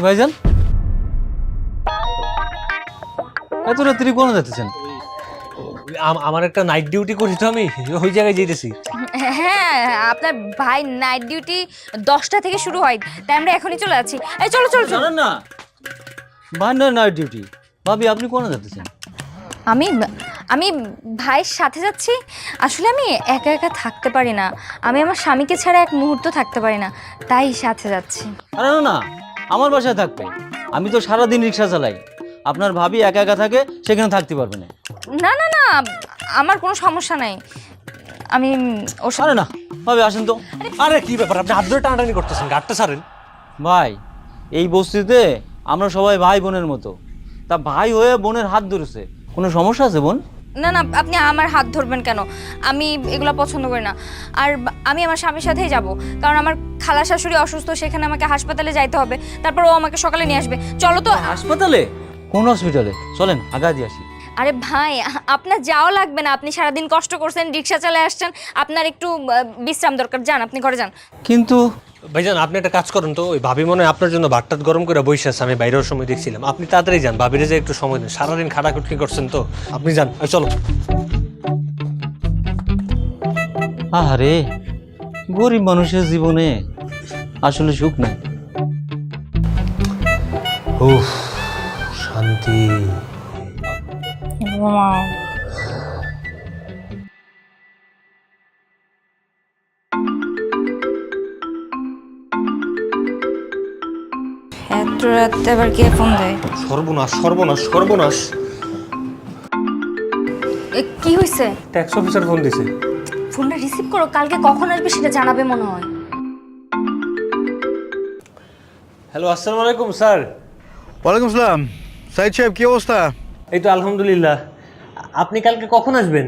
ভাইজান এত রাত্রি কোন যাচ্ছেন? আমার একটা নাইট ডিউটি করি তো, আমি ওই জায়গায় যেতেছি। হ্যাঁ, আপনার ভাই নাইট ডিউটি 10টা থেকে শুরু হয়, তাই আমরা এখনই চলে যাচ্ছি। এই চলো চলো চলো। জানেন না ভাইন্ডার নাইট ডিউটি। ভাবি আপনি কোন যাচ্ছেন? আমি আমি ভাইয়ের সাথে যাচ্ছি। আসলে আমি একা একা থাকতে পারি না, আমি আমার স্বামীকে ছাড়া এক মুহূর্ত থাকতে পারি না, তাই সাথে যাচ্ছি। আরে না না, আমার বাসায় থাকবে। আমি তো সারাদিন রিক্সা চালাই। আপনার ভাবি একা একা থাকে, সেখানে থাকতে পারবে না। না না না, আমার কোনো সমস্যা নাই। আমি ওর আরে না ভাবি আসেন তো। আরে কি ব্যাপার, আপনি হাত ধরে টানাটানি করতেছেন, গাড়টা ছাড়েন। ভাই এই বস্তিতে আমরা সবাই ভাই বোনের মতো। তা ভাই হয়ে বোনের হাত ধরেছে, কোনো সমস্যা আছে বোন? না না, আপনি আমার হাত ধরবেন কেন? আমি এগুলো পছন্দ করি না। আর আমি আমার স্বামীর সাথেই যাব, কারণ আমার খালা শাশুড়ি অসুস্থ, সেখানে আমাকে হাসপাতালে যাইতে হবে। তারপর ও আমাকে সকালে নিয়ে আসবে। চলো তো। হাসপাতালে? কোন হসপিটালে? চলেন আগা দিয়ে আসি। আরে ভাই, আপনার যাওয়া লাগবে না। আপনি সারাদিন কষ্ট করছেন, রিক্সা চালায় আসছেন, আপনার একটু বিশ্রাম দরকার। যান, আপনি ঘরে যান। কিন্তু ভাইজান আপনি একটা কাজ করেন তো, ওই ভাবি মনে হয় আপনার জন্য ভাতটাত গরম করে বসে আছে, আমি বাইরের সময় দেখছিলাম। আপনি তাড়াতাড়ি যান, ভাবিরে যে একটু সময় দিন, সারাদিন খাটাখুটনি করছেন তো। আপনি যান, চলো। আরে গরিব মানুষের জীবনে আসলে সুখ নাই। উফ, শান্তি। এত রাতে আবার কে ফোন দেয়? সর্বনাশ সর্বনাশ সর্বনাশ। কি হয়েছে? ট্যাক্স অফিসার ফোন দিছে। ফোনটা রিসিভ করো, কালকে কখন আসবে সেটা জানাবে মনে হয়। হ্যালো, আসসালামু আলাইকুম স্যার। ওয়ালাইকুম আসসালাম। সাইদ সাহেব, কি অবস্থা? এই তো আলহামদুলিল্লাহ। আপনি কালকে কখন আসবেন?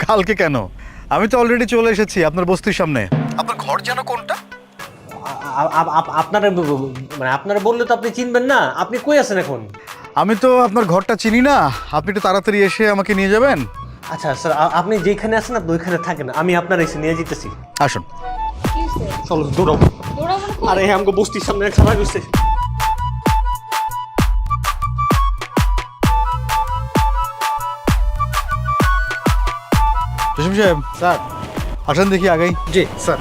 কালকে কেন? আমি তো অলরেডি চলে এসেছি আপনার বস্তির সামনে। আপনার ঘর যেন কোনটা? আপনারা মানে আপনারা বললে তো আপনি চিনবেন না। আপনি কই আছেন এখন? আমি তো আপনার ঘরটা চিনি না, আপনি একটু তাড়াতাড়ি এসে আমাকে নিয়ে যাবেন। আচ্ছা স্যার, আপনি যেখানে আছেন আপনি ওইখানে থাকেন, আমি আপনার এসে নিয়ে যেতেছি। আসুন। চলো দৌড়াও। আরে আমাকে বস্তির সামনে খারাপ হচ্ছে। জসিম সাহেব, স্যার। আসেন দেখি আগেই। জি স্যার।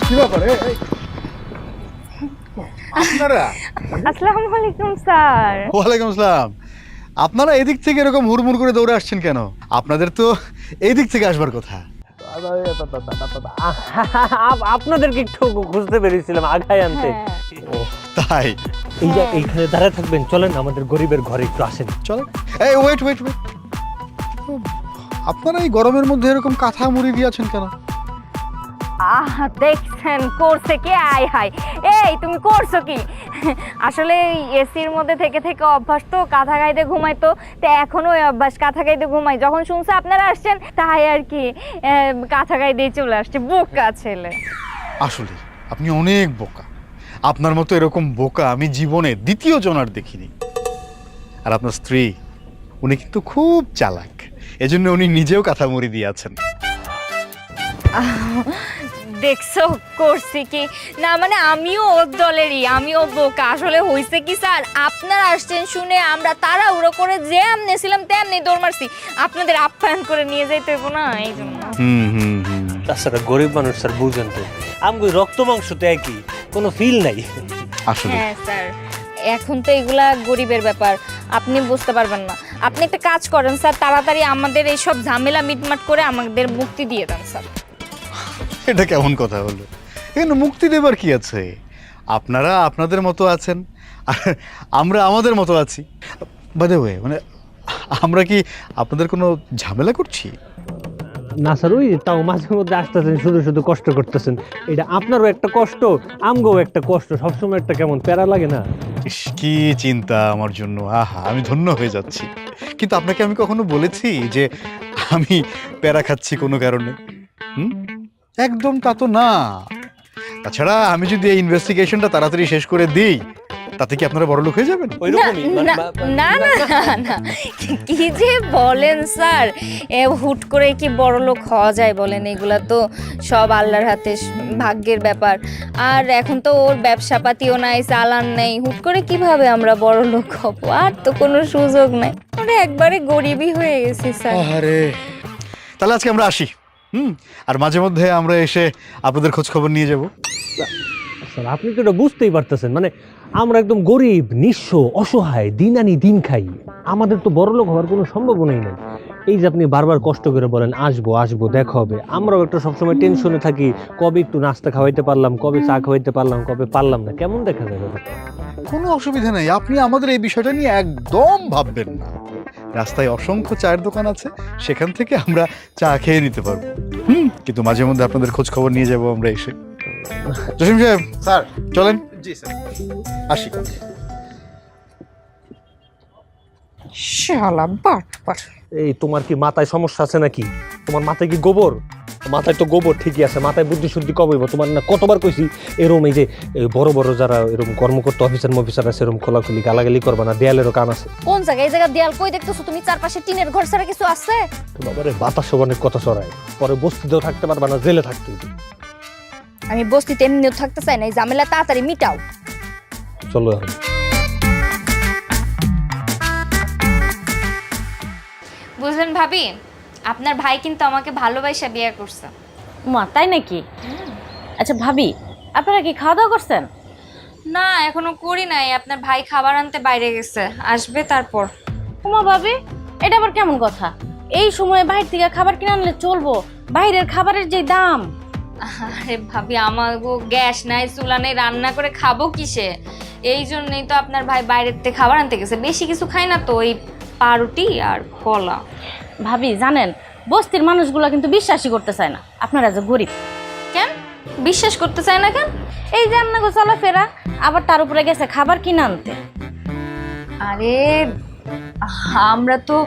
কি ব্যাপার? আপনারা? আসসালামু আলাইকুম স্যার। ওয়ালাইকুম আসসালাম। আপনারা এদিক থেকে এরকম হুড়মুড় করে দৌড়ে আসছেন কেন? আপনাদের তো এই দিক থেকে আসবার কথা। আপনাদেরকে একটু খুঁজতে পেরেছিলাম, আগায় আনতে। তাই? এই যে এইখানে দাঁড়ায় থাকবেন, চলেন আমাদের গরিবের ঘরে একটু আসেন। চলেন। এই ওয়েট ওয়েট ওয়েট, আপনারা এই গরমের মধ্যে এরকম কাঁথা মুড়ি দিয়েছেন কেন? দেখছেন করছে কি? আয় হায়, এই তুমি করছো কি? আসলে এসির মধ্যে থেকে থেকে অভ্যাস তো, কাঁথা গাইতে ঘুমাইতো, তো এখনো ওই অভ্যাস, কাঁথা গাইতে ঘুমাই। যখন শুনছে আপনারা আসছেন, তাই আর কি কাঁথা গাইতেই চলে আসছে। বোকা ছেলে। আসলে আপনি অনেক বোকা। আপনার মতো এরকম বোকা আমি জীবনে দ্বিতীয় জনার দেখিনি। আর আপনার স্ত্রী, উনি কিন্তু খুব চালাক, এজন্য উনি নিজেও কাঁথা মুড়ি দিয়েছেন। দেখছো করছি কি না? মানে আমিও ওর দলেরই, আমিও বোকা। আসলে হয়েছে কি স্যার, আপনারা আসছেন শুনে আমরা তাড়াহুড়ো করে যে আমনেছিলাম তেমনি দৌড় মারছি। আপনাদের আপ্যায়ন করে নিয়ে যাইতে হইব না, এই জন্য। তাছাড়া গরিব মানুষ স্যার, বুঝেন তো, আমি রক্ত মাংস তো একই, কোনো ফিল নাই। আসলে হ্যাঁ স্যার, এখন তো এগুলা গরিবের ব্যাপার, আপনি বুঝতে পারবেন না। আপনি একটা কাজ করেন স্যার, তাড়াতাড়ি আমাদের এইসব ঝামেলা মিটমাট করে আমাদের মুক্তি দিয়ে দেন স্যার। এটা কেমন কথা হলো? এখানে মুক্তি দেবার কি আছে? আপনারা আপনাদের মতো আছেন, আর আমরা আমাদের মতো আছি। বাই দ্য ওয়ে, মানে আমরা কি আপনাদের কোনো ঝামেলা করছি? না স্যার, ওই তাও মাঝে মধ্যে আসতেছেন, শুধু শুধু কষ্ট করতেছেন। এটা আপনারও একটা কষ্ট, আমগো একটা কষ্ট, সবসময় একটা কেমন প্যারা লাগে না? ইস, কি চিন্তা আমার জন্য! আহা, আমি ধন্য হয়ে যাচ্ছি। কিন্তু আপনাকে আমি কখনো বলেছি যে আমি প্যারা খাচ্ছি কোনো কারণে? একদম তা তো না। তাছাড়া আমি যদি এই ইনভেস্টিগেশনটা তাড়াতাড়ি শেষ করে দিই, তাতে কি আপনারা বড় লোক হয়ে যাবেন? ওইরকমই না না না না, না কি যে বলেন স্যার, হুট করে কি বড় লোক হওয়া যায় বলেন? এগুলা তো সব আল্লাহর হাতে, ভাগ্যের ব্যাপার। আর এখন তো ওর ব্যবসাপাতিও নাই, চালান নেই, হুট করে কিভাবে আমরা বড় লোক হব? আর তো কোনো সুযোগ নাই, ওরা একবারে গরিবই হয়ে গেছি স্যার। আরে তাহলে আজকে আমরা আসি। আর মাঝে মধ্যে আমরা এসে আপনাদের খোঁজ খবর নিয়ে যাব। স্যার আপনি তো এটা বুঝতেই পারতেছেন, মানে আমরা একদম গরিব, নিঃস্ব, অসহায়, দিন আনি দিন খাই। আমাদের তো বড়লোক হওয়ার কোনো সম্ভাবনাই নেই। এই যে আপনি বারবার কষ্ট করে বলেন আসবো আসবো দেখা হবে, আমরাও একটা সবসময় টেনশনে থাকি, কবে একটু নাস্তা খাওয়াইতে পারলাম, কবে চা খাওয়াইতে পারলাম, কবে পারলাম না। কেমন দেখা যায় ব্যাপারটা? কোনো অসুবিধা নেই, আপনি আমাদের এই বিষয়টা নিয়ে একদম ভাববেন না। রাস্তায় অসংখ্য চায়ের দোকান আছে, সেখান থেকে আমরা চা খেয়ে নিতে পারবো। কিন্তু মাঝে মধ্যে আপনাদের খোঁজ খবর নিয়ে যাব আমরা এসে। জসিম সাহেব, স্যার। চলেন। জি স্যার। আসি। শালা বাটপার। এই তোমার কি মাথায় সমস্যা আছে নাকি? তোমার মাথায় কি গোবর? মাথায় তো গোবর ঠিকই আছে, মাথায় বুদ্ধি শুদ্ধি কবে হইব? তোমার না কতবার কইছি এরম এই যে বড় বড় যারা এরকম কর্মকর্তা অফিসার আছে এরম খোলাখুলি গালাগালি করবা না, দেয়ালেরও কান আছে। কোন জায়গায়? এই জায়গা দেয়াল কই দেখতেছো তুমি? চারপাশে টিনের ঘর ছাড়া কিছু আছে? তো বাবারে বাতাস অনেক কথা ছড়ায়, পরে বস্তিতেও থাকতে পারবা না, জেলে থাকতে হইবে। আমি বস্তিতে এমনিও থাকতে চাই না, এই ঝামেলা তাড়াতাড়ি মিটাও। চলো এখন। বুঝলেন ভাবি, আপনার ভাই কিন্তু আমাকে ভালোবাসা বিয়ে করছে। মা তাই নাকি? আচ্ছা ভাবি, আপনারা কি খাওয়া দাওয়া করছেন? না এখনো করি নাই, আপনার ভাই খাবার আনতে বাইরে গেছে, আসবে তারপর। উমা ভাবি, এটা আবার কেমন কথা? এই সময়ে বাইরে থেকে খাবার কিনে আনলে চলবো? বাইরের খাবারের যে দাম। আরে ভাবি, আমার গ্যাস নাই, চুলা নেই, রান্না করে খাবো কিসে? এই জন্যই তো আপনার ভাই বাইরের থেকে খাবার আনতে গেছে। বেশি কিছু খাই না তো, ওই পাউরুটি আর কলা। ভাবি জানেন, বস্তির মানুষগুলো কিন্তু বিশ্বাসই করতে চায় না আপনারা যে গরিব। কেন বিশ্বাস করতে চায় না কেন? এই যে আপনাকে চলাফেরা, আবার তার উপরে গেছে খাবার কিনে আনতে। আরে আমরা তো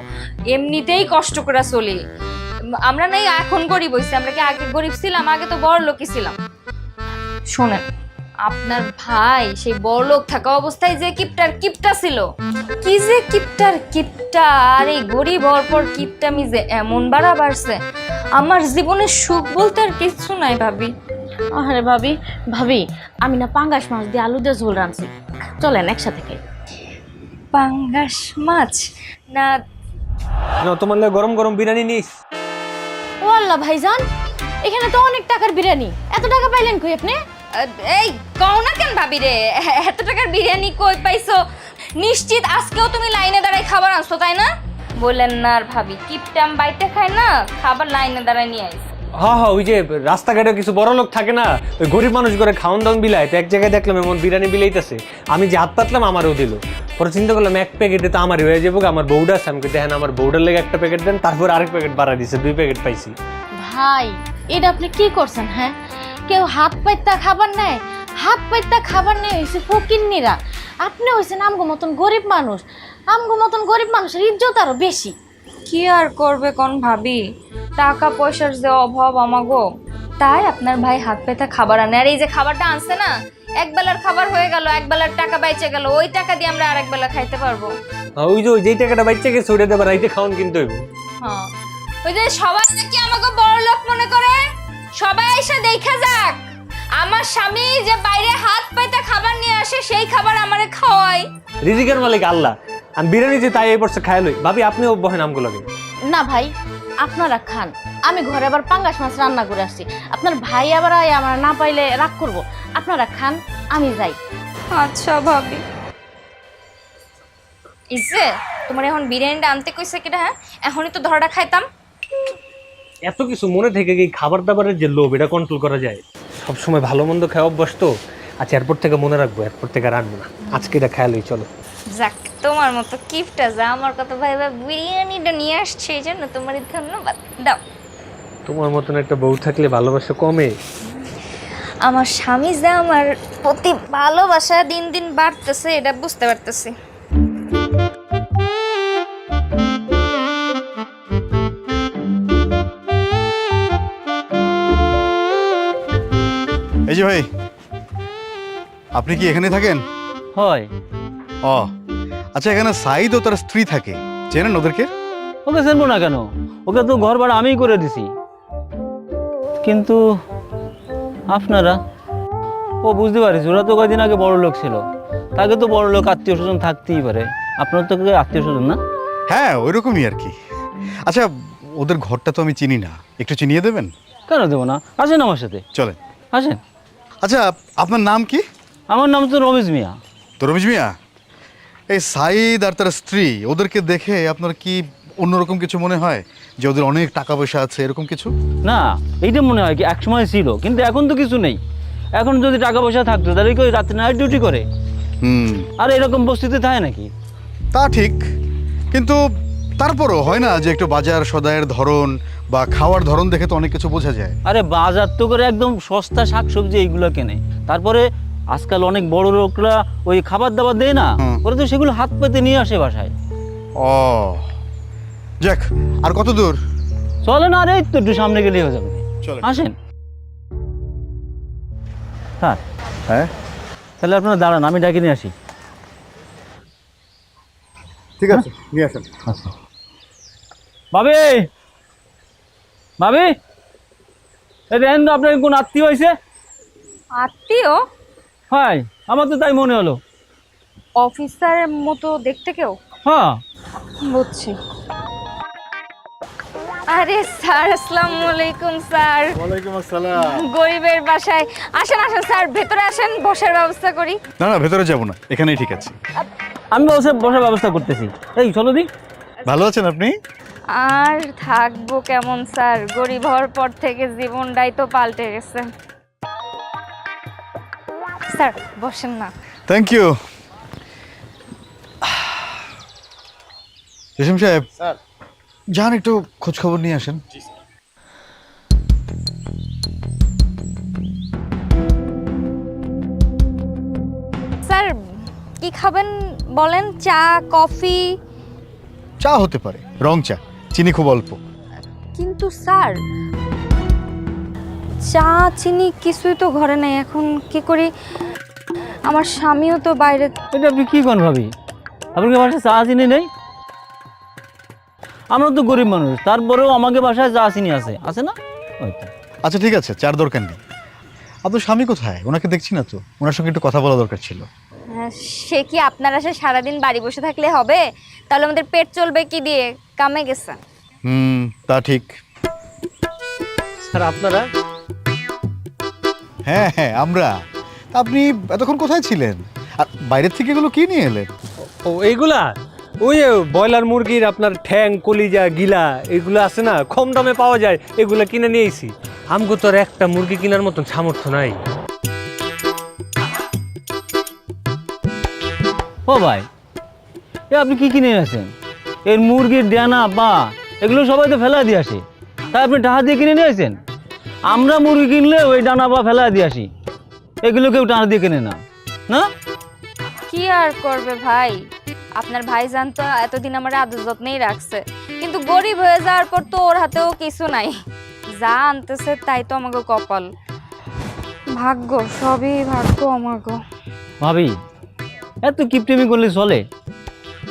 এমনিতেই কষ্ট করে চলি, আমরা নাই এখন গরিব হইছি, আমরা কি আগে গরিব ছিলাম? আগে তো বড় লোকই ছিলাম। শোনেন, আপনার ভাই সেই বড় লোক থাকা অবস্থায় যে কিপটা ছিল, কি যে কিপটা, আর এই গরিব হওয়ার পর কিপটামি যে এমন বাড়া বাড়ছে, আমার জীবনে সুখ বলতে আর কিছু নাই ভাবি। আরে ভাবি, আমি না পাঙ্গাস মাছ দিয়ে আলু দিয়ে ঝোল রাঁধছি, চলেন একসাথে খাই। পাঙ্গাস মাছ না? তোমার লাগে গরম গরম বিরিয়ানি নিস। ও আল্লাহ ভাইজান, এখানে তো অনেক টাকার বিরিয়ানি, এত টাকা পাইলেন কই আপনি? এই কও না কেন ভাবি রে, এত টাকার বিরিয়ানি কই পাইছো? নিশ্চিত আজকেও তুমি লাইনে দাঁড়াই খাবার আনছো, তাই না? বললেন না আর ভাবি, কিপটাম বাইতে খায় না, খাবার লাইনে দাঁড়ায় নিয়ে আইস। হ্যাঁ ওই যে রাস্তাঘাটে কিছু বড় লোক থাকে না, ওই গরিব মানুষ করে খাওয়ান দাওয়ান বিলায়, তো এক জায়গায় দেখলাম এমন বিরিয়ানি বিলাইতেছে, আমি যে হাত পাতলাম আমারও দিল। পরে চিন্তা করলাম এক প্যাকেটে তো আমারই হয়ে যাবো, আমার বউডা আছে, আমাকে দেখেন আমার বউডার লেগে একটা প্যাকেট দেন, তারপর আরেক প্যাকেট বাড়া দিছে, 2 প্যাকেট পাইছি। ভাই এটা আপনি কি করছেন? হ্যাঁ, কেউ হাত পাইতা খাবার নেয়? হাত পাইতা খাবার নেই হয়েছে ফকিন্নিরা, আপনি হয়েছেন আমগো মতন গরিব মানুষ। আমগো মতন গরিব মানুষের ইজ্জত আরো বেশি। কি আর করবে কোন ভাবি, টাকা পয়সার যে অভাব আমাগো, তাই আপনার ভাই হাত পেতে খাবার আনে। আর এই যে খাবারটা আনছে না, এক বেলার খাবার হয়ে গেল, এক বেলার টাকা বাইচে গেল, ওই টাকা দিয়ে আমরা আরেক বেলা খাইতে পারবো। ওই যে যেই টাকাটা বাইচে গেছে ওইটা দেবার রাইতে খাওয়ান কিনতে হইব। হ্যাঁ, ওই যে সবাই নাকি আমাকে বড় লোক মনে করে, সবাই এসে দেখা যাক আমার স্বামী যে বাইরে হাত পাইতে খাবার নিয়ে আসে, সেই খাবার আমারে খাওয়ায়। রিজিকের মালিক আল্লাহ, আমি বিরিয়ানি যে তাই এই বছর খাই লই। ভাবি আপনিও বহেন আমগুলো লাগে। না ভাই, আপনারা খান, আমি ঘরে আবার পাঙ্গাস মাছ রান্না করে আসছি। আপনার ভাই আবার আমার না পাইলে রাগ করব। আপনারা খান, আমি যাই। আচ্ছা ভাবি। ইসে তোমার এখন বিরিয়ানিটা আনতে কইছে কিনা? হ্যাঁ, এখনই তো ধরাটা খাইতাম। এত কিছু মনে থেকে কি খাবার দাবারের যে লোভ, এটা কন্ট্রোল করা যায়? সবসময় ভালো মন্দ খাওয়া অভ্যাস তো। আচ্ছা এরপর থেকে মনে রাখবো, এরপর থেকে রাখবো না, আজকে এটা খাই লই। চলো। যাক, তোমার মতো কিপটা যা আমার কথা ভাইবা বিরিয়ানিটা নিয়ে আসছে, এই জন্য তোমার ধন্যবাদ দাও। তোমার মতন একটা বউ থাকলে ভালোবাসা কমে? আমার স্বামী যা আমার প্রতি ভালোবাসা দিন দিন বাড়তেছে, এটা বুঝতে পারতেছি। এই যে ভাই, আপনি কি এখানে থাকেন? হ হয়। ও আচ্ছা, এখানে সাইদ ও তার স্ত্রী থাকে, চেনেন ওদেরকে? ওকে চেনবো না কেন? ওকে তো ঘর ভাড়া আমিই করে দিছি। কিন্তু আপনারা, ও বুঝতে পারিস, ওরা তো কয়দিন আগে বড় লোক ছিল, তাকে তো বড় লোক আত্মীয় স্বজন থাকতেই পারে। আপনার তো আত্মীয় স্বজন না? হ্যাঁ, ওইরকমই আর কি। আচ্ছা, ওদের ঘরটা তো আমি চিনি না, একটু চিনিয়ে দেবেন? কেন দেবো না, আসেন আমার সাথে, চলেন। আসেন। আচ্ছা, আপনার নাম কি? আমার নাম তো রমেশ মিয়া। তো রমেশ মিয়া, এই সাইদ আর তার স্ত্রী, ওদেরকে দেখে আপনার কি অন্যরকম কিছু মনে হয়, যে ওদের অনেক টাকা পয়সা আছে এরকম কিছু? না, এইটা মনে হয় কি একসময় ছিল, কিন্তু এখন তো কিছু নেই। এখন যদি টাকা পয়সা থাকতো তাহলে কি ওই রাত্রে নাইট ডিউটি করে? আর এরকম বস্তিতে থাকে নাকি? তা ঠিক, কিন্তু তারপরও হয় না যে একটু বাজার সদায়ের ধরন বা খাওয়ার ধরন দেখে তো অনেক কিছু বোঝা যায়। আরে বাজার তো করে একদম সস্তা শাকসবজি এইগুলো কেনে। তারপরে আজকাল অনেক বড় লোকরা ওই খাবার দাবার দেয় না, ওরা তো সেগুলো হাত পেতে নিয়ে আসে বাসায়। ও যাক, আর কত দূর? চলে না, আরে তো একটু সামনে গেলেই হয়ে যাবে। চলেন। আসেন। হ্যাঁ হ্যাঁ, তাহলে আপনারা দাঁড়ান, আমি ডাকি নিয়ে আসি। ঠিক আছে, নিয়ে আসেন। ভাবি, ভাবি, এই দেখেন তো আপনার কোন আত্মীয় হয়েছে? আত্মীয়? হ্যাঁ, আমার তো তাই মনে হলো। অফিসারের মতো দেখতে কেউ? হ্যাঁ। বুঝছি। আরে স্যার, আসসালামু আলাইকুম স্যার। ওয়ালাইকুম আসসালাম। গরিবের বাসায় আসেন, আসেন স্যার, ভেতরে আসেন, বসার ব্যবস্থা করি। না না, ভেতরে যাব না, এখানেই ঠিক আছে। আমি বসার ব্যবস্থা করতেছি। এই চলো দি। ভালো আছেন আপনি? আর থাকবো কেমন স্যার, গরিব হওয়ার পর থেকে জীবনটাই তো পাল্টে গেছে। স্যার বসেন না। Thank you. জসিম সাহেব, যান একটু খোঁজ খবর নিয়ে আসেন। স্যার কি খাবেন বলেন? চা, কফি? চা হতে পারে, রং চা, চিনি খুব অল্প। কিন্তু স্যার চা চিনি কিছুই তো ঘরে নেই, এখন কি করি? আমার স্বামীও তো বাইরে। এটা আপনি কি করেন ভাবি? আপনার বাসায় চা চিনি নেই? আমরা তো গরিব মানুষ, তারপরেও আমাকে বাসায় চা চিনি আছে, আছে না? হয়তো। আচ্ছা ঠিক আছে, চার দরকার নেই। আপনার স্বামী কোথায়? ওনাকে দেখছি না তো, ওনার সঙ্গে একটু কথা বলা দরকার ছিল। সে কি আপনারা সে সারাদিন বাড়ি বসে থাকলে হবে? তাহলে আমাদের পেট চলবে কি দিয়ে? কামে গেছেন। তা ঠিক। স্যার আপনারা? হ্যাঁ হ্যাঁ, আমরা। তা আপনি এতক্ষণ কোথায় ছিলেন, আর বাইরের থেকে এগুলো কি নিয়ে এলেন? ও এইগুলা ওই ব্রয়লার মুরগির আপনার ঠ্যাং, কলিজা, গিলা এগুলো আছে না, কম দামে পাওয়া যায়, এগুলা কিনে নিয়ে এসি। আমগো তো আর একটা মুরগি কেনার মতন সামর্থ্য নাই। ও ভাই, এ আপনি কি কিনে এনেছেন? এর মুরগির ডানা বা এগুলো সবাই তো ফেলা দিয়ে আসে, তাই আপনি টাকা দিয়ে কিনে নিয়ে আসেন? আমরা মুরগি কিনলে ওই ডানা বা ফেলা দিয়ে আসি, এগুলো কেউ টাকা দিয়ে কিনে না। না কি আর করবে ভাই, আপনার ভাই জানতো এতদিন আমার আদর যত্নেই রাখছে, কিন্তু গরিব হয়ে যাওয়ার পর তো ওর হাতেও কিছু নাই। যা আনতেছে তাই তো আমাকে কপাল, ভাগ্য, সবই ভাগ্য আমাকে। ভাবি, এত কিপটেমি করলে চলে?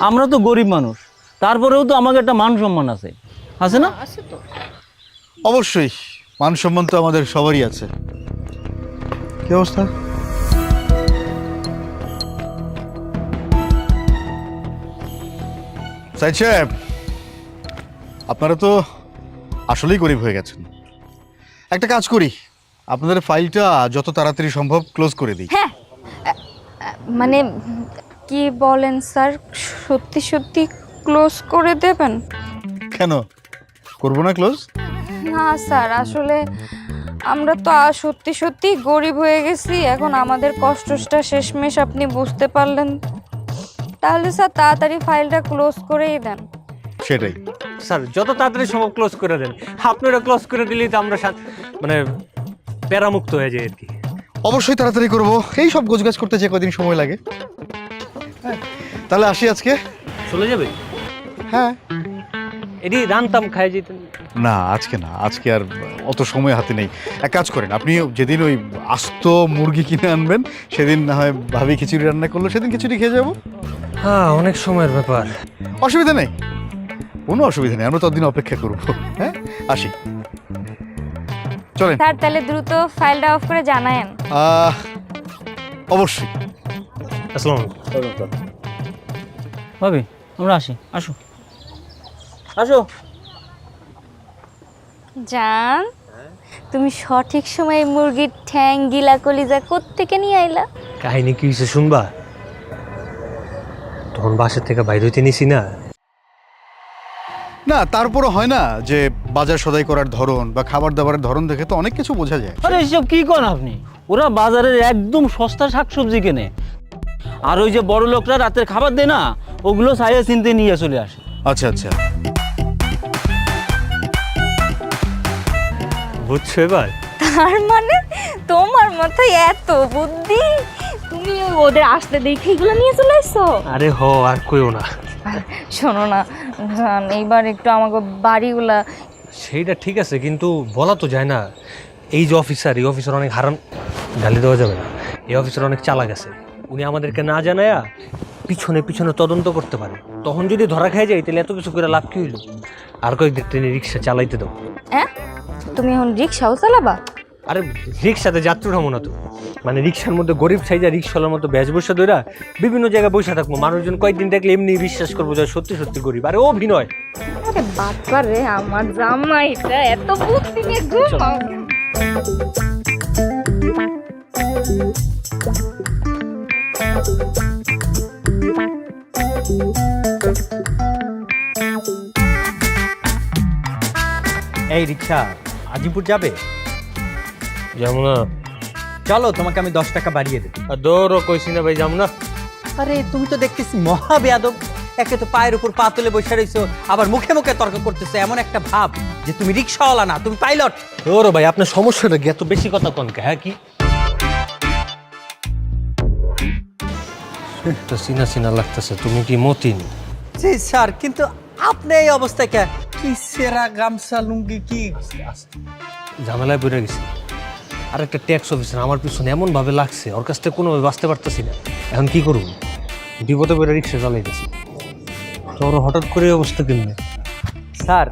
আমরা তো গরিব মানুষ, তারপরেও তো আমাকে একটা মান সম্মান আছে, আছে না? আছে তো। অবশ্যই, মান সম্মান তো আমাদের সবারই আছে। কি অবস্থা? সাইদ সাহেব, আপনারা তো আসলেই গরিব হয়ে গেছেন। একটা কাজ করি, আপনাদের ফাইলটা যত তাড়াতাড়ি সম্ভব ক্লোজ করে দিই। হ্যাঁ, মানে কি বলেন স্যার? সত্যি সত্যি ক্লোজ করে দেবেন? কেন করবো না ক্লোজ? না স্যার, আসলে আমরা তো সত্যি সত্যি গরিব হয়ে গেছি, এখন আমাদের কষ্টটা শেষমেশ আপনি বুঝতে পারলেন। তাহলে স্যার তাড়াতাড়ি ফাইলটা ক্লোজ করেই দেন। সেটাই। স্যার যত তাড়াতাড়ি সম্ভব ক্লোজ করে দেন। আপনারা ক্লোজ করে দিলেই তো আমরা মানে প্যারামুক্ত হয়ে যাই আর কি। অবশ্যই তাড়াতাড়ি করবো, এই সব গোছগাছ করতে যে কদিন সময় লাগে। তাহলে আসি আজকে। চলে যাবে? হ্যাঁ, এটি রানতাম খাই যেতেন। না আজকে না, আজকে আর অত সময় হাতে নেই। এক কাজ করেন, আপনি যেদিন ওই আস্ত মুরগি কিনে আনবেন সেদিন না হয় ভাবি খিচুড়ি রান্না করলো, সেদিন খিচুড়ি খেয়ে যাবো। হ্যাঁ, অনেক সময়ের ব্যাপার। অসুবিধা নেই, কোনো অসুবিধা নেই, আমরা ততদিন অপেক্ষা করবো। হ্যাঁ, আসি, চলেন। স্যার তাহলে দ্রুত ফাইলটা অফ করে জানায়েন। অবশ্যই। আসসালামু ভাবি আমরা আসি, আসো আসো। জান, তুমি সঠিক সময়ে মুরগির ঠ্যাং গিলা কলিজা কোত্থেকে নিয়ে আইলা? কাহিনী কি হয়েছে শুনবা? তখন বাসা থেকে বাইরে হইতে নিছি না। না তারপরও হয় না যে বাজার সদাই করার ধরন বা খাবার দাবারের ধরন দেখে তো অনেক কিছু বোঝা যায়। আরে এইসব কি করেন আপনি? ওরা বাজারের একদম সস্তা শাকসবজি কেনে, আর ওই যে বড় লোকরা রাতের খাবার দেয় না, ওগুলো সাইয়ে চিনতে নিয়ে চলে আসে। আচ্ছা আচ্ছা, বুঝছো এবার? তার মানে তোমার মাথায় এত বুদ্ধি, তুমি ওদের আসতে দেখে এগুলো নিয়ে চলে এসছো? আরে আর কইও না। শোনো না জান, এইবার একটু আমাকে বাড়িগুলা। সেইটা ঠিক আছে, কিন্তু বলা তো যায় না। এই যে অফিসার, এই অফিসার অনেক হারাম, গালি দেওয়া যাবে না। এই অফিসার অনেক চালাক আছে, উনি আমাদেরকে না জানায়া পিছনে পিছনে তদন্ত করতে পারে। তখন যদি ধরা খাই যায় তাহলে এত কিছু করে লাভ কি হইল? আর কয়েকদিন ট্রেনে রিক্সা চালাইতে দাও। হ্যাঁ, তুমি এখন রিক্সাও চালাবা? আরে রিক্সাতে যাত্রী উঠাবো না তো, মানে রিক্সার মধ্যে গরিব সাইজা রিক্সাওয়ালার মতো ব্যাচ বসে ধরা বিভিন্ন জায়গায় বসে থাকবো। মানুষজন কয়েকদিন দেখলে এমনি বিশ্বাস করবো যে সত্যি সত্যি গরিব। আরে অভিনয়। আরে বাবা রে, আমার জামাইটা এত বুদ্ধি নিয়ে ঘুমাও। এই রিক্সা আজিমপুর যাবে? যাবো না। চলো, তোমাকে আমি 10 টাকা বাড়িয়ে দেবো। আর দৌড়ও কইছি না ভাই, যাবো না। আরে তুমি তো দেখতেছি মহা বেয়াদব। একে তো পায়ের উপর পা তুলে বসে রইছো, আবার মুখে মুখে তর্ক করতেছো। এমন একটা ভাব যে তুমি রিক্সাওয়ালা না, তুমি পাইলট। দৌড়ো ভাই, আপনার সমস্যাটা কি? এত বেশি কথা কনকে? হ্যাঁ কি একটা চিনা চিনা লাগতেছে। তুমি কি মতিন? জি স্যার, কিন্তু আপনি এই অবস্থায় কি সেরা গামছা লুঙ্গি কি? ঝামেলায় পড়ে গেছি। আর একটা ট্যাক্স অফিসার আমার পিছনে এমন ভাবে লাগছে, ওর কাছ থেকে কোনোভাবে বাঁচতে পারতেছি না। এখন কি করব? বিপদে পড়ে রিক্সা চালাইতেছি। তোর হঠাৎ করে এই অবস্থা কেমনে? স্যার,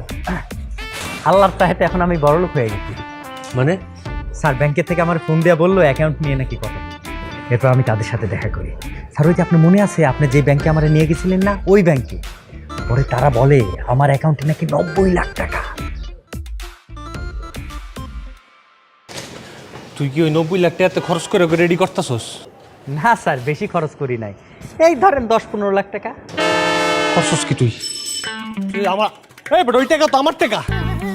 আল্লাহর তাহেতে এখন আমি বড়লোক হয়ে গেছি। মানে? স্যার ব্যাংকের থেকে আমার ফোন দেওয়া বললো অ্যাকাউন্ট নিয়ে নাকি কথা বলতে। এরপর আমি তাদের সাথে দেখা করি। স্যার ওই যে আপনার মনে আছে, আপনি যে ব্যাংকে আমার নিয়ে গেছিলেন না, ওই ব্যাংকে। পরে তারা বলে আমার অ্যাকাউন্টে নাকি 90 লাখ টাকা। তুই কি ওই 90 লাখ টাকা খরচ করে রেডি করতেছস? না স্যার, বেশি খরচ করি নাই, এই ধরেন 10-15 লাখ টাকা। করছস কি তুই? তুই আমার এই বড়, ওই টাকা তো আমার টাকা।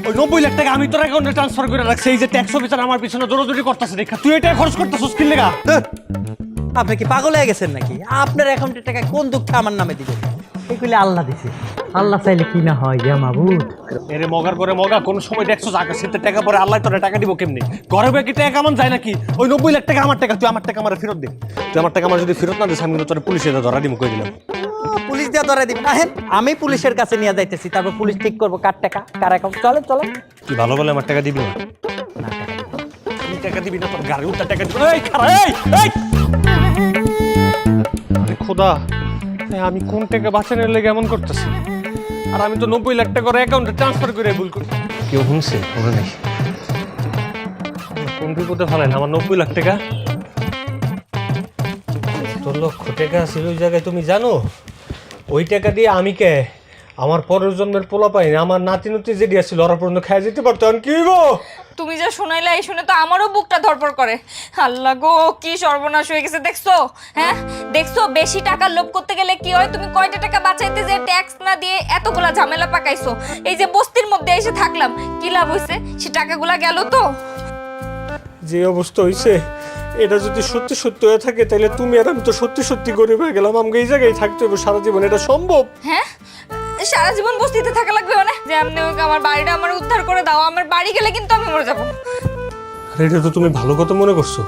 ওই 90 লাখ টাকা আমি তোর অ্যাকাউন্টে ট্রান্সফার করে রাখছি। এই যে ট্যাক্স অফিসার আমার পিছনে দৌড়াদৌড়ি করতেছে দেখা, তুই এটা খরচ করতেছস কি লেগা? আপনি কি পাগল হয়ে গেছেন নাকি? আপনার অ্যাকাউন্টের টাকা কোন দুঃখে আমার নামে দিবেন? এগুলি আল্লাহ দিছে, আল্লাহ চাইলে কি না হয়। ইয়া মাবুদ। এরে মগার করে মগা, কোন সময় দেখছস আকাশের টাকা পরে আল্লাহ তোরে টাকা দিব কেমনে? ঘরে বসে কি টাকা কামান যায় নাকি? ওই 90 লাখ টাকা আমার টাকা, তুই আমার টাকা আমার ফেরত দে। তুই আমার টাকা আমার যদি ফেরত না দিস, আমি কিন্তু তোরে পুলিশে ধরা দিব কই দিলাম। পুলিশ দিয়ে ধরে দিবেন? হ্যাঁ, আমি পুলিশের কাছে নিয়ে যাইতেছি, তারপর পুলিশ ঠিক করবো কার টাকা কার অ্যাকাউন্ট। চলে চলে। তুই ভালো বলে আমার টাকা দিবি না? না, টাকা দিব। তুই টাকা দিবি না, তোর গাড়ি উল্টা টাকা দিবি। এই খারা, এই আরে খোদা, আমি কোন টাকা বাঁচানোর লেগে এমন করতেছি? আর আমি তো 90 লাখ টাকা অ্যাকাউন্টে ট্রান্সফার করে ভুল করি। কেউ শুনছে? মনে নেই। কোন বিপদে ফেলেন আমার 90 লাখ টাকা? তোর লক্ষ টাকা ছিল ওই জায়গায়, তুমি জানো? ওই টাকা দিয়ে আমি আমার পরের জন্মের পোলা পাইনি, আমার নাতি নাতি যে দিয়েছিল ওরা পর্যন্ত খাই যেতে পারতো। আমি কি হইব? তুমি যা শোনাইলা, এই শুনে তো আমারও বুকটা ধরপড় করে। আল্লাহ গো, কি সর্বনাশ হয়ে গেছে দেখছো? হ্যাঁ দেখছো, বেশি টাকা লোভ করতে গেলে কি হয়? তুমি কয়টা টাকা বাঁচাইতে যে ট্যাক্স না দিয়ে এতগুলা ঝামেলা পাকাইছো। এই যে বস্তির মধ্যে এসে থাকলাম, কি লাভ হইছে? সে টাকাগুলা গেল তো। যে অবস্থা হয়েছে, এটা যদি সত্যি সত্যি হয়ে থাকে তাহলে তুমি আর আমি তো সত্যি সত্যি গরিব হয়ে গেলাম। আমাকে এই জায়গায় থাকতে হবে সারা জীবন, এটা সম্ভব? হ্যাঁ, সারা জীবন বস্তিতে থাকা লাগবে মানে? যে এমনি হোক আমার বাড়িটা আমার উদ্ধার করে দাও, আমার বাড়ি গেলে কিন্তু আমি মরে যাবো। আর এটা তো তুমি ভালো কথা মনে করছো।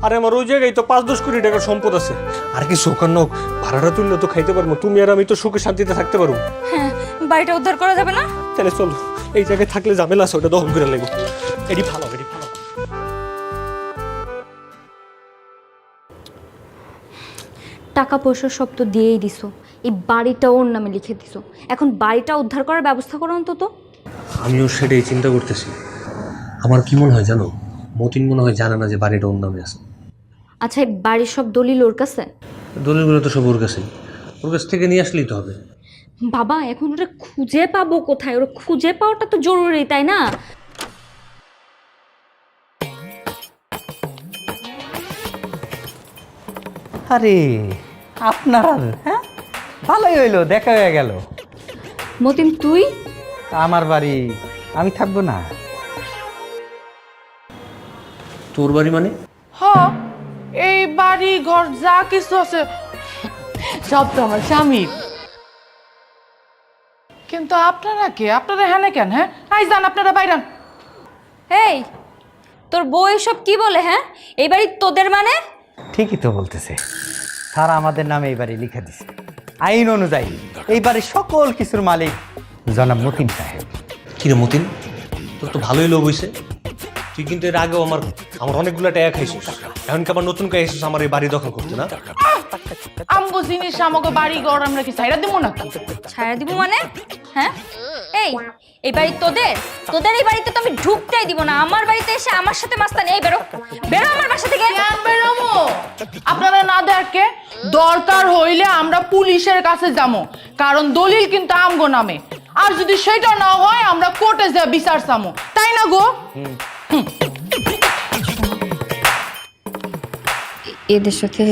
আরে আমার ওই জায়গায় তো 5-10 কোটি টাকার সম্পদ আছে। আর কি সুখান্ন ভাড়াটা তুললে তো খাইতে পারবো, তুমি আর আমি তো সুখে শান্তিতে থাকতে পারবো। হ্যাঁ, বাড়িটা উদ্ধার করা যাবে না? তাহলে চলো, এই জায়গায় থাকলে ঝামেলা আছে, ওটা দখল করে লাগবো। এটি ভালো, এটি ভালো। টাকা পয়সা সব তো দিয়েই দিছো, এই বাড়িটা ওর নামে লিখে দিছো, এখন বাড়িটা উদ্ধার করার ব্যবস্থা করো অন্তত। আমিও সেটাই চিন্তা করতেছি। আমার কি মনে হয় জানো, মতিন মনে হয় জানে না যে বাড়িটা ওর নামে আছে। আচ্ছা, এই বাড়ির সব দলিল ওর কাছে? দলিলগুলো তো সব ওর কাছেই, ওর কাছ থেকে নিয়ে আসলেই তো হবে। বাবা, এখন ওটা খুঁজে পাবো কোথায়? ওরা খুঁজে পাওয়াটা তো জরুরি, তাই না? আরে আপনার, হ্যাঁ ভালোই হইলো, দেখা হয়ে গেল। মতিন, তুই? আমার বাড়ি, আমি থাকবো না? তোর বাড়ি মানে? হ্যাঁ, এই বাড়ি ঘর যা কিছু আছে সব তো আমার স্বামীর। কিন্তু আপনারা কে? আপনারা হ্যাঁ কেন? হ্যাঁ, আই যান, আপনারা বাইরান। এই, তোর বউ এসব কি বলে? হ্যাঁ, এই বাড়ি তোদের মানে? ঠিকই তো বলতেছে, স্যার আমাদের নামে এই বাড়ি লিখে দিছে। আইন অনুযায়ী এই বাড়ির সকল কিছুর মালিক জনাব মতিন সাহেব। কিরে মতিন, তোর তো ভালোই লোভ হইছে। তুই কিন্তু এর আগেও আমার অনেকগুলো টাকা খাইছিস, এখন কি আবার নতুন করে এসেছিস আমার এই বাড়ি দখল করতে? না, আমগো জিনিস আমাকে বাড়ি ঘর আমরা কি ছাইরা দিব নাকি? ছাড়া দিব মানে? হ্যাঁ, এই বাড়ি তোদের? তোদের এই বাড়িতে তো আমি ঢুকতেই দিব না। আমার বাড়িতে এসে আমার সাথে মাস্তানি। এই বেরো, বেরো আমার বাসা থেকে। কেন বেরোমো? আপনারা না দেখে দরকার হইলে আমরা পুলিশের কাছে যাবো, কারণ দলিল কিন্তু আমগো নামে। আর যদি সেটা না হয় আমরা কোর্টে যা বিচার চামো, তাই না গো? এদের সাথে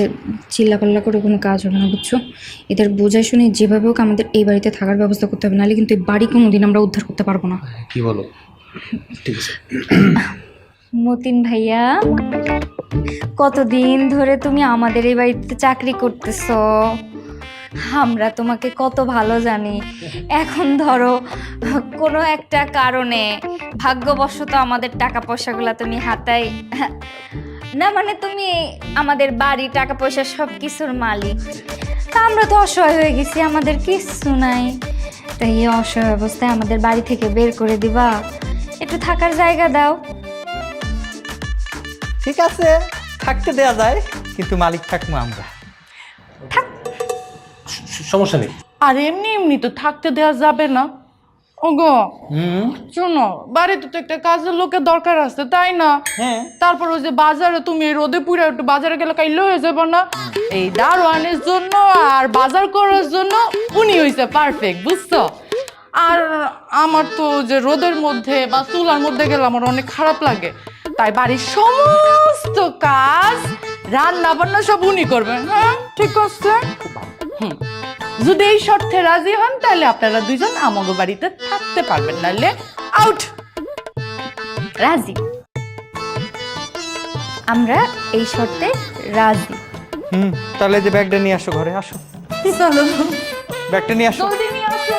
চিল্লাপাল্লা করে কোনো কাজ হবে না, বুঝছো? এদের বোঝাই শুনে যেভাবে হোক আমাদের এই বাড়িতে থাকার ব্যবস্থা করতে হবে, নাহলে কিন্তু এই বাড়ি কোনোদিন আমরা উদ্ধার করতে পারবো না। কি বলো? ঠিক আছে। মতিন ভাইয়া, কতদিন ধরে তুমি আমাদের এই বাড়িতে চাকরি করতেছো, আমরা তোমাকে কত ভালো জানি। এখন ধরো কোনো একটা কারণে ভাগ্যবশত আমাদের টাকা পয়সাগুলো তুমি হাতায় না, মানে তুমি আমাদের বাড়ি, টাকা পয়সা সব কিছুর মালিক। তা আমরা তো অসহায় হয়ে গেছি, আমাদের কিচ্ছু নাই। তাই এই অসহায় অবস্থায় আমাদের বাড়ি থেকে বের করে দিবা? একটু থাকার জায়গা দাও। ঠিক আছে, থাকতে দেয়া যায়, কিন্তু মালিক থাকবো আমরা। সমস্যা নেই। আর এমনি এমনি তো থাকতে দেওয়া যাবে না। ওগো শোনো, বাড়িতে তো একটা কাজের লোকের দরকার আছে, তাই না? হ্যাঁ। তারপর ওই যে বাজারে তুমি এই রোদে পুড়ে একটু বাজারে গেলে কাইলে হয়ে যাবে না? এই দারোয়ানের জন্য আর বাজার করার জন্য উনি হইছে পারফেক্ট, বুঝছো? আর আমার তো যে রোদের মধ্যে বা চুলার মধ্যে গেলে আমার অনেক খারাপ লাগে, তাই বাড়ির সমস্ত কাজ, রান্না বান্না সব উনি করবেন। হ্যাঁ, ঠিক আছে। যদি এই শর্তে রাজি হন তাহলে আপনারা দুইজন আমাগো বাড়িতে থাকতে পারবেন, নাহলে আউট। রাজি? আমরা এই শর্তে রাজি। তাহলে যে ব্যাগটা নিয়ে আসো, ঘরে আসো, চলো ব্যাগটা নিয়ে আসো। জলদি নিয়ে আসো।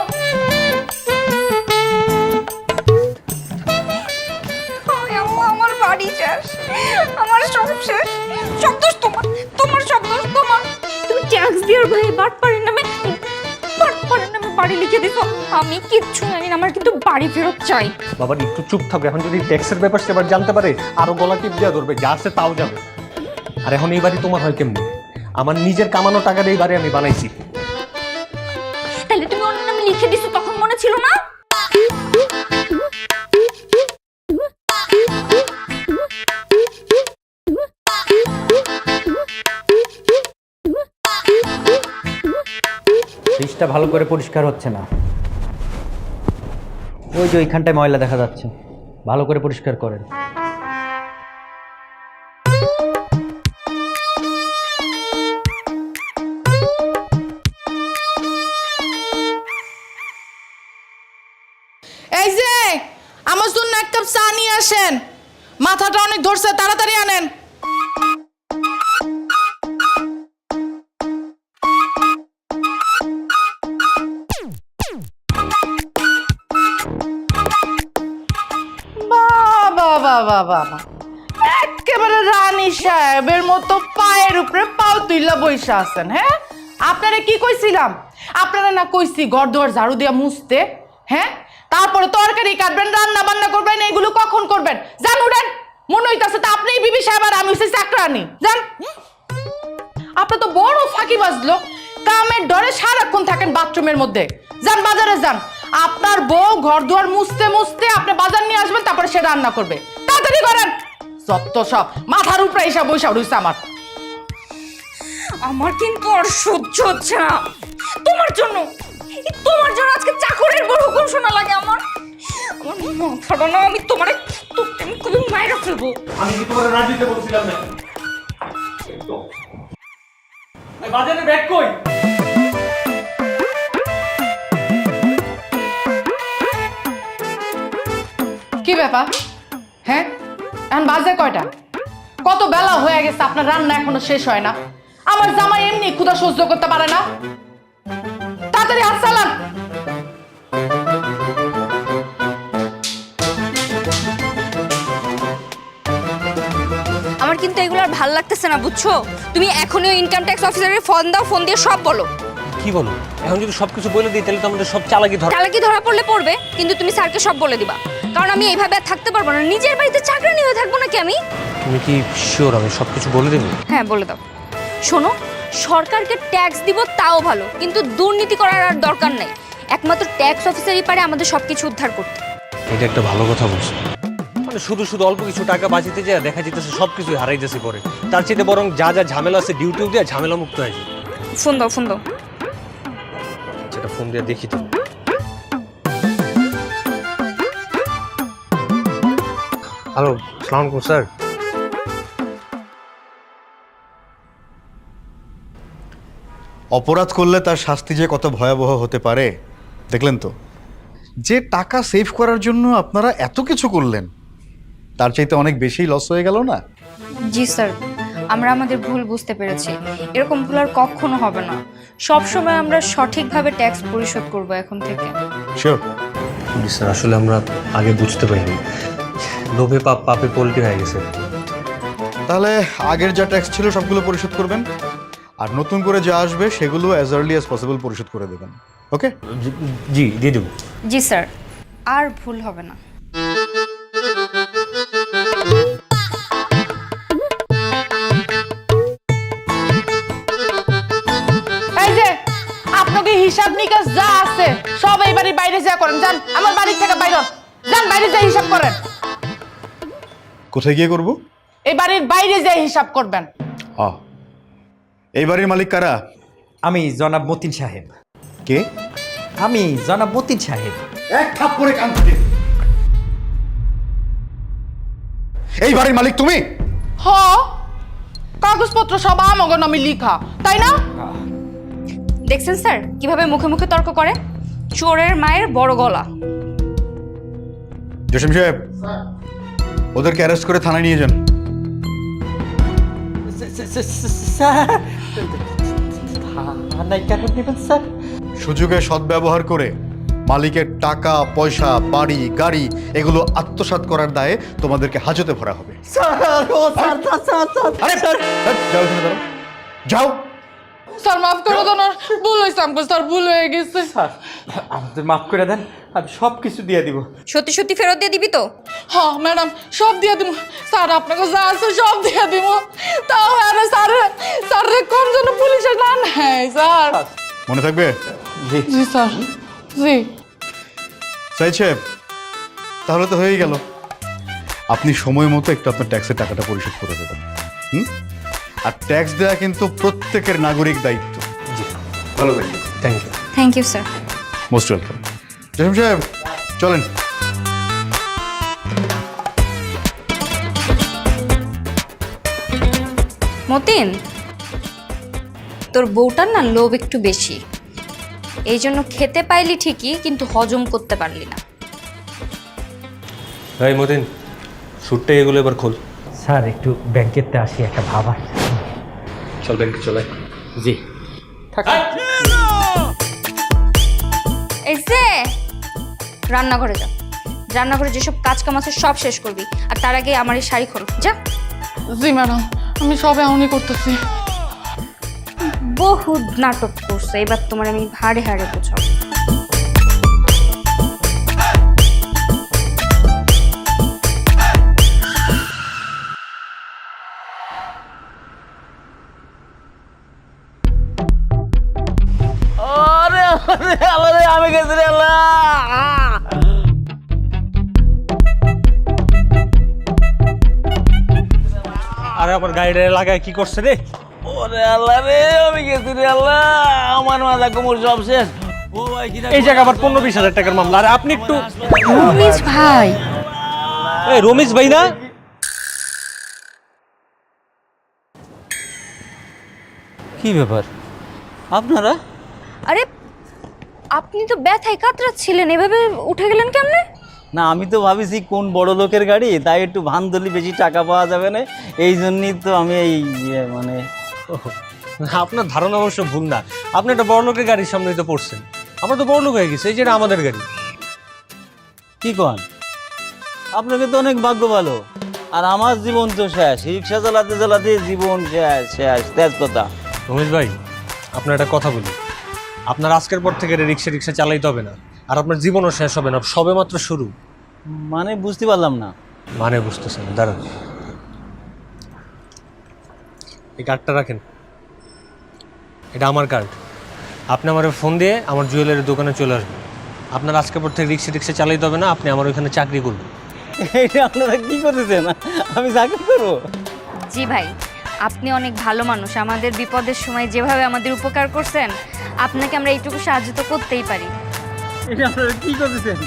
আমার বাড়ি শেষ, আমার সব শেষ। সব দোষ তোমার, তোমার সব দোষ তোমার। তুমি ট্যাক্স দিয়ে ভাই বাটপাড়ির নামে বাড়ি লিখে দিছো। আমি কিচ্ছু জানি না, আমার কিন্তু বাড়ি ফেরত চাই। বাবা একটু চুপ থাকবে, এখন যদি ট্যাক্সের ব্যাপার সেবার জানতে পারে আরো গলা টিপ দেওয়া ধরবে, যা আছে তাও যাবে। আর এখন এই বাড়ি তোমার হয় কেমনি? আমার নিজের কামানো টাকা দিয়ে এই বাড়ি আমি বানাইছি। তাহলে তুমি ওর নামে লিখে দিছো, তখন মনে ছিল না? ফ্রিজটা ভালো করে পরিষ্কার হচ্ছে না, ওই যে ওইখানটায় ময়লা দেখা যাচ্ছে, ভালো করে পরিষ্কার করেন। এই যে আমার জন্য এক কাপ চা নিয়ে আসেন, মাথাটা অনেক ধরছে, তাড়াতাড়ি আনেন। বাবা বাবা বাবা, একেবারে রানী সাহেবের মতো পায়ের উপরে পাও তুইলা বইসা আছেন। হ্যাঁ, আপনারা কি কইছিলাম? আপনারা না কইছি ঘর দুয়ার ঝাড়ু দিয়া মুছতে? হ্যাঁ, তারপরে তরকারি কাটবেন, রান্না বান্না করবেন, এগুলো কখন করবেন? যান উঠেন। মনে হইতাছে তো আপনিই বিবি সাহেব আর আমি হইছি চাকরানি। যান। আপনি তো বড় ফাঁকিবাজ লোক, কামের ডরে সারাক্ষণ থাকেন বাথরুমের মধ্যে। যান বাজারে যান, আপনার বউ ঘর দুয়ার মুছতে মুছতে আপনি বাজার নিয়ে আসবেন, তারপরে সে রান্না করবে। তাড়াতাড়ি করেন। যত সব মাথার উপরে এসব বৈশা রয়েছে আমার। আমার কিন্তু আর সহ্য হচ্ছে না তোমার জন্য। তোমার জন্য আজকে চাকরের বড় হুকুম শোনা লাগে আমার। মাথাটা না, আমি তোমার খুবই মায়েরা ফেলবো। আমি কি তোমার রাজি দিতে বলছিলাম না? বাজারে ব্যাগ কই? কি ব্যাপার? হ্যাঁ, এখন বাজে কয়টা? কত বেলা হয়ে গেছে, আপনার রান্না এখনো শেষ হয় না। আমার জামাই এমনি ক্ষুধা সহ্য করতে পারে না। তাড়াতাড়ি হাত চালান। আমার কিন্তু এগুলো আর ভাল লাগতেছে না, বুঝছো? তুমি এখনই ইনকাম ট্যাক্স অফিসারের ফোন দাও, ফোন দিয়ে সব বলো। কি বলো? এখন যদি সবকিছু বলে দিই তাহলে তো আমাদের সব চালাকি ধরা। চালাকি ধরা পড়লে পড়বে, কিন্তু তুমি স্যারকে সব বলে দিবা। কারণ আমি এইভাবে আর থাকতে পারবো না। নিজের বাড়িতে চাকরানি হয়ে থাকবো নাকি আমি? তুমি কি শিওর আমি সবকিছু বলে দেবো? হ্যাঁ, বলে দাও। শোনো, সরকারকে ট্যাক্স দিব তাও ভালো, কিন্তু দুর্নীতি করার আর দরকার নাই। একমাত্র ট্যাক্স অফিসারই পারে আমাদের সবকিছু উদ্ধার করতে। এটা একটা ভালো কথা বলছো। মানে শুধু শুধু অল্প কিছু টাকা বাঁচিতে যায় দেখা যেতেছে সবকিছু হারাই যাচ্ছে পরে। তার চেয়ে বরং যা যা ঝামেলা আছে ডিউটিও দিয়ে ঝামেলা মুক্ত হয়ে যায়। ফোন দাও, ফোন দাও। সেটা ফোন দিয়ে দেখি তো। হ্যালো, আসসালামু আলাইকুম স্যার। অপরাধ করলে তার শাস্তি যে কত ভয়াবহ হতে পারে দেখলেন তো। যে টাকা সেভ করার জন্য আপনারা এত কিছু করলেন, তার চাইতে অনেক বেশি লস হয়ে গেল না? জি স্যার, আমরা আমাদের ভুল বুঝতে পেরেছি। এরকম ভুল আর কখনো হবে না। সবসময় আমরা সঠিকভাবে ট্যাক্স পরিশোধ করব এখন থেকে। শিওর? স্যার আসলে আমরা আগে বুঝতে পারিনি, লোভে পাপে পল্টি হয়ে গেছে। তাহলে আগের যা ট্যাক্স ছিল সবগুলো পরিশোধ করবেন, আর নতুন করে যা আসবে সেগুলো অ্যাজ আর্লি অ্যাজ পসিবল পরিশোধ করে দেবেন। ওকে? জি দিয়ে দেবো। জি স্যার, আর ভুল হবে না। এই যে আপনাকে হিসাব নিকাশ যা আছে সব এই বাড়ির বাইরে যা করেন। যান, আমার বাড়ি থেকে বাইরে হন। যান, বাইরে যা হিসাব করেন। কোথায় গিয়ে করব? এই বাড়ির বাইরে যা হিসাব করবেন। এই বাড়ির মালিক কারা? আমি জনাব মতিন সাহেব। কে? আমি জনাব মতিন সাহেব। এক থাপ্পড়ে কান ফাটিয়ে দেব। এই বাড়ির মালিক তুমি? হ, কাগজপত্র সব আমাকে নামে লিখা, তাই না? দেখছেন স্যার কিভাবে মুখে মুখে তর্ক করে? চোরের মায়ের বড় গলা। জসিম সাহেব, ওদেরকে অ্যারেস্ট করে থানায় নিয়ে যান। স্যার থানায় কেন নেবেন স্যার? সুযোগে সদ্ব্যবহার করে মালিকের টাকা পয়সা বাড়ি গাড়ি এগুলো আত্মসাৎ করার দায়ে তোমাদেরকে হাজতে ভরা হবে। আরে, যাও এখানে দাঁড়াও। যাও। স্যার মাফ করে দেন, ভুল হয়েছে আমাকে স্যার, ভুল হয়ে গেছে। স্যার আমাদের মাফ করে দেন, আমি সব কিছু দিয়ে দিব। সত্যি সত্যি ফেরত দিয়ে দিবি তো? হ্যাঁ ম্যাডাম, সব দিয়ে দিব স্যার, আপনাকে যা আছে সব দিয়ে দিব। তাও আরে স্যার, স্যার কোন জন্য পুলিশে না নেয় স্যার? মনে থাকবে? জি স্যার, জি। সাইদ সাহেব, তাহলে তো হয়েই গেল। আপনি সময় মতো একটু আপনার ট্যাক্সের টাকাটা পরিশোধ করে দেবেন। আর ট্যাক্স দেওয়া কিন্তু প্রত্যেকের নাগরিক দায়িত্ব। ভালো থাকবেন। Thank you. Thank you sir. Most welcome. Jasim সাহেব চলেন। মতিন, তোর বউটার না লোভ একটু বেশি, এই জন্য খেতে পাইলি ঠিকই কিন্তু হজম করতে পারলি না। এই মতিন, স্যুটটা এগুলো এবার খোল। স্যার একটু ব্যাংকেতে আসি, একটা ভাব আসছে। চল ব্যাংকে চলে। জি এই যে রান্নাঘরে যা, রান্নাঘরে যেসব কাজ কাম আছে সব শেষ করবি, আর তার আগে আমার এই শাড়ি খোল যা। জি ম্যাডাম, আমি সব এমনই করতেছি। বহুত নাটক করছে, এবার তোমার আমি হাড়ে হাড়ে বোঝাবো। আল্লাহ রে, আমি গেছি রে আল্লাহ। আরে আমার গাড়িটা লাগায় কি করছে রে? ওরে আল্লাহ রে, আমি গেছি রে আল্লাহ, আমার মাথা কোমর সব শেষ। ও ভাই কি এই জায়গা আবার 15-20 হাজার টাকার মামলা। আরে আপনি একটু রমেশ ভাই এই রমেশ ভাই না? কি ব্যাপার আপনারা? আরে আপনি তো ব্যথায় কাতরাচ্ছিলেন, এভাবে উঠে গেলেন কেমনে? না আমি তো ভাবিছি কোন বড় লোকের গাড়ি, তাই একটু ভান ধরলে বেশি টাকা পাওয়া যাবে না, এই জন্যই তো আমি এই মানে আপনার ধারণা অবশ্য ভুল না। আপনি একটা বড় লোকের গাড়ির সামনেই তো পড়ছেন। আমরা তো বড় লোক হয়ে গেছি, এই যেটা আমাদের গাড়ি। কি কন, আপনাকে তো অনেক ভাগ্য ভালো, আর আমার জীবন তো শেষ, রিক্সা চালাতে চালাতে জীবন শেষ শেষ তেজপাতা। রমেশ ভাই, আপনার একটা কথা বলি, আপনার আজকের পর থেকে রিক্সা চালাইতে হবে না, আর আপনার জীবনও শেষ হবে না, সবে মাত্র শুরু। মানে বুঝতে পারলাম না। মানে বুঝতেছেন, দাঁড়ান এই কার্ডটা রাখেন, এটা আমার কার্ড। আপনি আমার ফোন দিয়ে আমার জুয়েলারি দোকানে চলে আসবেন। আপনার আজকের পর থেকে রিক্সা চালাইতে হবে না, আপনি আমার ওইখানে চাকরি করবেন। এটা আপনারা কি করতেছেন, আমি চাকরি করবো? জি ভাই, আপনি অনেক ভালো মানুষ, আমাদের বিপদের সময় যেভাবে আমাদের উপকার করছেন, আপনাকে আমরা এইটুকু সাহায্য তো করতেই পারি। এটা আপনারা কি করতেছেন?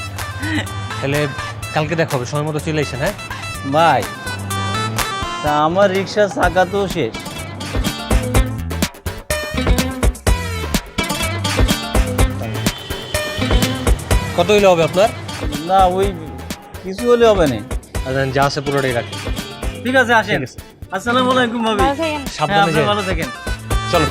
তাহলে কালকে দেখা হবে, সময় মতো চলে এসেন। হ্যাঁ ভাই, তা আমার রিক্সার চাকা তো শেষ। কত হইলে হবে আপনার? না ওই কিছু হলে হবে না। আর যা আছে পুরোটাই রাখেন। ঠিক আছে, আসেন। আসসালামু আলাইকুম ভাবি। ভালো থাকেন। হ্যাঁ, সাবধানে আপনি যান। ভালো থাকেন। চলো।